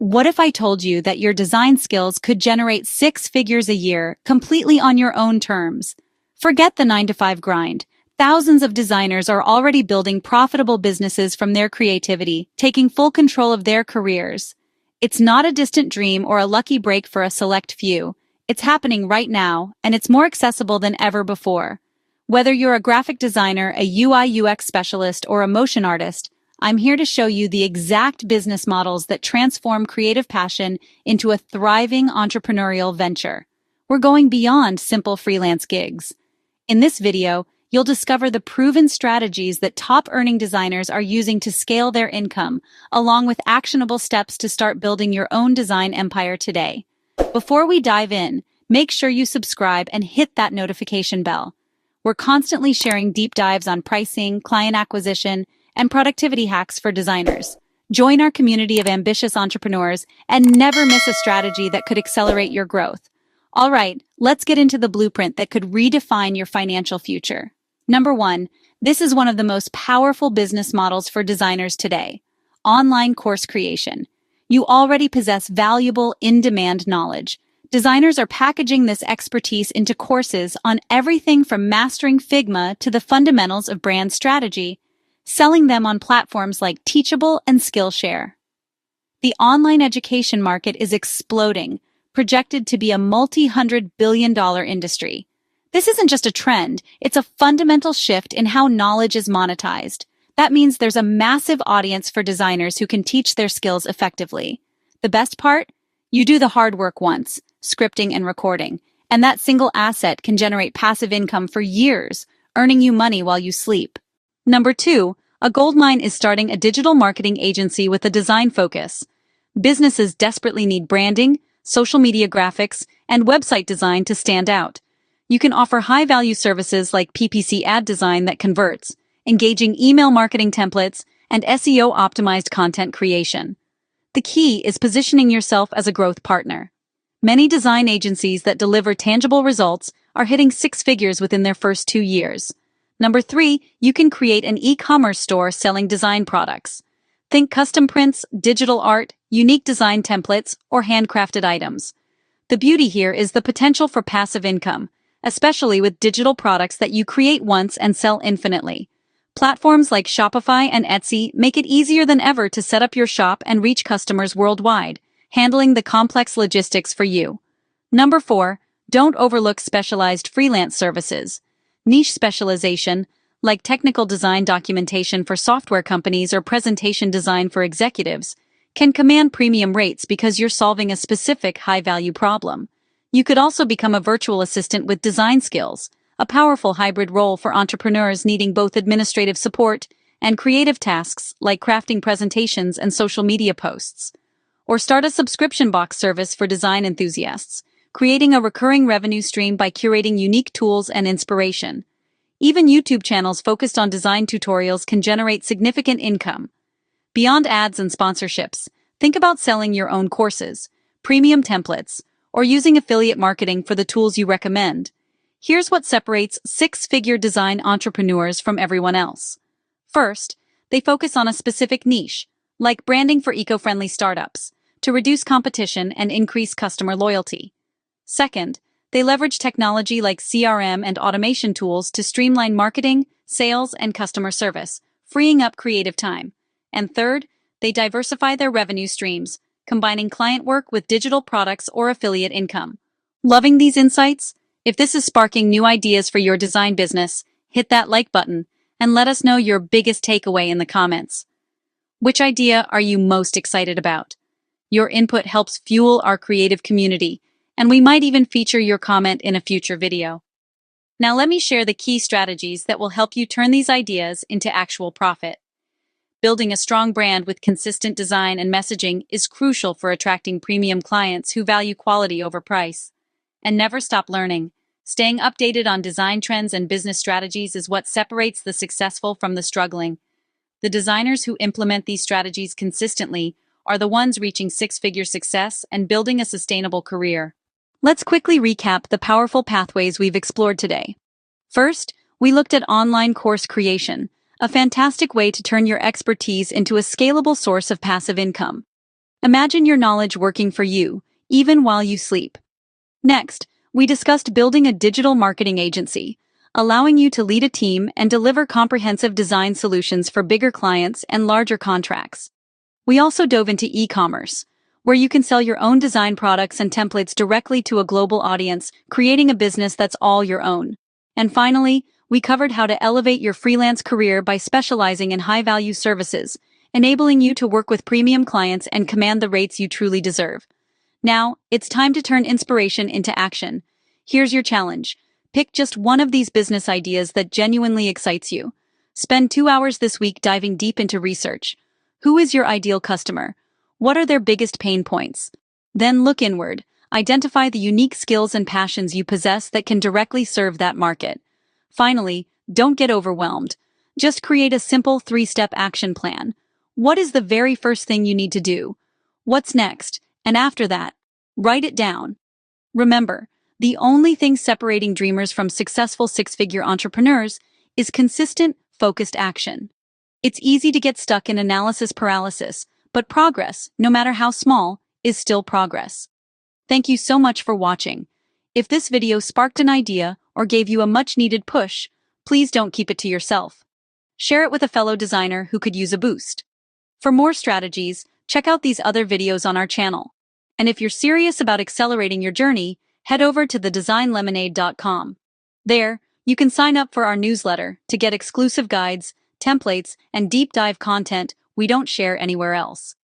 What if I told you that your design skills could generate six figures a year completely on your own terms? Forget the 9-to-5 grind. Thousands of designers are already building profitable businesses from their creativity, taking full control of their careers. It's not a distant dream or a lucky break for a select few. It's happening right now, and it's more accessible than ever before. Whether you're a graphic designer, a UI/UX specialist, or a motion artist, I'm here to show you the exact business models that transform creative passion into a thriving entrepreneurial venture. We're going beyond simple freelance gigs. In this video, you'll discover the proven strategies that top-earning designers are using to scale their income, along with actionable steps to start building your own design empire today. Before we dive in, make sure you subscribe and hit that notification bell. We're constantly sharing deep dives on pricing, client acquisition, and productivity hacks for designers. Join our community of ambitious entrepreneurs and never miss a strategy that could accelerate your growth. All right, let's get into the blueprint that could redefine your financial future. Number 1, this is one of the most powerful business models for designers today: online course creation. You already possess valuable, in-demand knowledge. Designers are packaging this expertise into courses on everything from mastering Figma to the fundamentals of brand strategy, selling them on platforms like Teachable and Skillshare. The online education market is exploding, projected to be a multi-hundred-billion-dollar industry. This isn't just a trend, it's a fundamental shift in how knowledge is monetized. That means there's a massive audience for designers who can teach their skills effectively. The best part? You do the hard work once, scripting and recording, and that single asset can generate passive income for years, earning you money while you sleep. Number 2, a goldmine is starting a digital marketing agency with a design focus. Businesses desperately need branding, social media graphics, and website design to stand out. You can offer high-value services like PPC ad design that converts, engaging email marketing templates, and SEO-optimized content creation. The key is positioning yourself as a growth partner. Many design agencies that deliver tangible results are hitting six figures within their first 2 years. Number 3, you can create an e-commerce store selling design products. Think custom prints, digital art, unique design templates, or handcrafted items. The beauty here is the potential for passive income, especially with digital products that you create once and sell infinitely. Platforms like Shopify and Etsy make it easier than ever to set up your shop and reach customers worldwide, handling the complex logistics for you. Number 4, don't overlook specialized freelance services. Niche specialization, like technical design documentation for software companies or presentation design for executives, can command premium rates because you're solving a specific high-value problem. You could also become a virtual assistant with design skills, a powerful hybrid role for entrepreneurs needing both administrative support and creative tasks like crafting presentations and social media posts. Or start a subscription box service for design enthusiasts, creating a recurring revenue stream by curating unique tools and inspiration. Even YouTube channels focused on design tutorials can generate significant income. Beyond ads and sponsorships, think about selling your own courses, premium templates, or using affiliate marketing for the tools you recommend. Here's what separates six-figure design entrepreneurs from everyone else. First, they focus on a specific niche, like branding for eco-friendly startups, to reduce competition and increase customer loyalty. Second, they leverage technology like CRM and automation tools to streamline marketing, sales, and customer service, freeing up creative time. And third, they diversify their revenue streams, combining client work with digital products or affiliate income. Loving these insights? If this is sparking new ideas for your design business, hit that like button and let us know your biggest takeaway in the comments. Which idea are you most excited about? Your input helps fuel our creative community, and we might even feature your comment in a future video. Now let me share the key strategies that will help you turn these ideas into actual profit. Building a strong brand with consistent design and messaging is crucial for attracting premium clients who value quality over price. And never stop learning. Staying updated on design trends and business strategies is what separates the successful from the struggling. The designers who implement these strategies consistently are the ones reaching six-figure success and building a sustainable career. Let's quickly recap the powerful pathways we've explored today. First, we looked at online course creation, a fantastic way to turn your expertise into a scalable source of passive income. Imagine your knowledge working for you, even while you sleep. Next, we discussed building a digital marketing agency, allowing you to lead a team and deliver comprehensive design solutions for bigger clients and larger contracts. We also dove into e-commerce, where you can sell your own design products and templates directly to a global audience, creating a business that's all your own. And finally, we covered how to elevate your freelance career by specializing in high-value services, enabling you to work with premium clients and command the rates you truly deserve. Now, it's time to turn inspiration into action. Here's your challenge. Pick just one of these business ideas that genuinely excites you. Spend 2 hours this week diving deep into research. Who is your ideal customer? What are their biggest pain points? Then look inward. Identify the unique skills and passions you possess that can directly serve that market. Finally, don't get overwhelmed. Just create a simple 3-step action plan. What is the very first thing you need to do? What's next? And after that, write it down. Remember, the only thing separating dreamers from successful six-figure entrepreneurs is consistent, focused action. It's easy to get stuck in analysis paralysis, but progress, no matter how small, is still progress. Thank you so much for watching. If this video sparked an idea or gave you a much-needed push, please don't keep it to yourself. Share it with a fellow designer who could use a boost. For more strategies, check out these other videos on our channel. And if you're serious about accelerating your journey, head over to thedesignlemonade.com. There, you can sign up for our newsletter to get exclusive guides, templates, and deep dive content we don't share anywhere else.